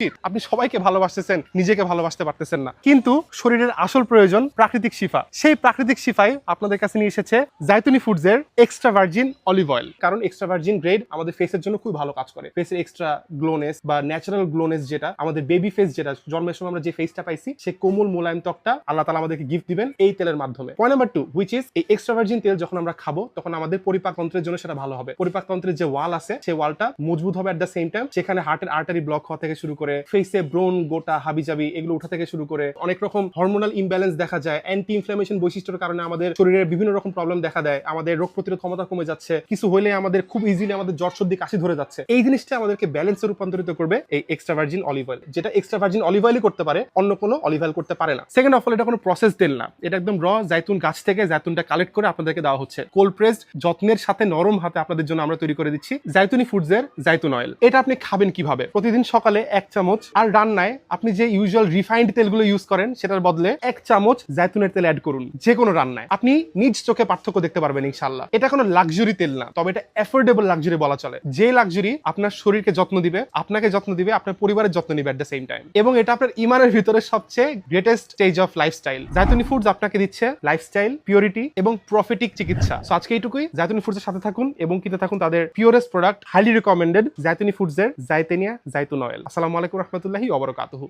আপনি সবাইকে ভালোবাসতেছেন, নিজেকে ভালোবাসতে পারতেছেন না, কিন্তু শরীরের আসল প্রয়োজন প্রাকৃতিক শিফা। সেই প্রাকৃতিক শিফাই আপনাদের কাছে নিয়ে এসেছে জাইতুনি ফুডসের এক্সট্রা ভার্জিন অলিভ অয়েল। কারণ এক্সট্রা ভার্জিন গ্রেড আমাদের ফেসের জন্য খুব ভালো কাজ করে। ফেসের এক্সট্রা গ্লোনেস বা ন্যাচারাল গ্লোনেস, যেটা আমাদের বেবি ফেস, যেটা জন্মের সময় আমরা যে ফেসটা পাইছি, সে কোমল মোলায়েম ত্বকটা আল্লাহ তাআলা আমাদেরকে গিফট দিবেন এই তেলের মাধ্যমে। পয়েন্ট নাম্বার 2, হুইচ ইজ এই এক্সট্রা ভার্জিন তেল যখন আমরা খাবো তখন আমাদের পরিপাকতন্ত্রের জন্য সেটা ভালো হবে। পরিপাকতন্ত্রের যে ওয়াল আছে সেই ওয়ালটা মজবুত হবে, এট দ্য সেম টাইম সেখানে হার্টের আর্টারি ব্লক হওয়া থেকে শুরু করে ফেসে ব্রোন, গোটা, হাবিজাবি এগুলো উঠা থেকে শুরু করে অনেক রকম হরমোনাল ইমব্যালেন্স দেখা যায়। অ্যান্টি ইনফ্লামেশন বৈশিষ্ট্যের কারণে আমাদের শরীরের বিভিন্ন রকম প্রবলেম দেখা দেয়, আমাদের রোগ প্রতিরোধ ক্ষমতা কমে যাচ্ছে, কিছু হলে আমাদের খুব ইজিলি আমাদের জ্বর সর্দি কাশি ধরে যাচ্ছে। এই জিনিসটা আমাদেরকে ব্যালেন্সে রূপান্তরিত করবে এই এক্সট্রা ভার্জিন অলিভ অয়েল, যেটা এক্সট্রা ভার্জিন অলিভ অয়েলই করতে পারে, অন্য কোনো অলিভ অয়েল করতে পারে না। সেকেন্ড অফ অল, এটা কোনো প্রসেস তেল না, এটা একদম র জাইতুন গাছ থেকে জাইতুনটা কালেক্ট করে আপনাদেরকে দেওয়া হচ্ছে কোল্ড প্রেসড, যত্নের সাথে নরম হাতে আপনাদের জন্য আমরা তৈরি করে দিচ্ছি জাইতুনি ফুডসের জাইতুন অয়েল। এটা আপনি খাবেন কিভাবে? প্রতিদিন সকালে 1 চামচ, আর রান্নায় আপনি যে ইউজুয়াল রিফাইন্ড তেলগুলো ইউজ করেন সেটার বদলে 1 চামচ জাইতুনের তেল অ্যাড করুন। যে কোনো রান্নায় আপনি নিজ চোখে পার্থক্য দেখতে পারবেন ইনশাআল্লাহ। এটা কোনো লাক্সারি তেল না, তবে এটা অ্যাফোর্ডেবল লাক্সারি বলা চলে। যে লাক্সারি আপনার শরীরকে যত্ন দিবে, আপনাকে যত্ন দিবে, আপনার পরিবারের যত্ন নিবে এট দ্য সেম টাইম, এবং এটা আপনার ইমানের ভিতরে সবচেয়ে greatest stage of lifestyle. Zaituni foods আপনাকে দিচ্ছে লাইফস্টাইল, পিওরিটি এবং প্রফিটিক চিকিৎসা। সো আজকে এইটুকুই। জাইতুনি ফুডসের সাথে থাকুন এবং কিনতে থাকুন তাদের purest product, highly recommended Zaituni ফুডসের জাইতেনিয়া জাইতুন অয়েল। আসসালামু আলাইকুম রহমতুল্লাহি ওয়া বারাকাতুহু।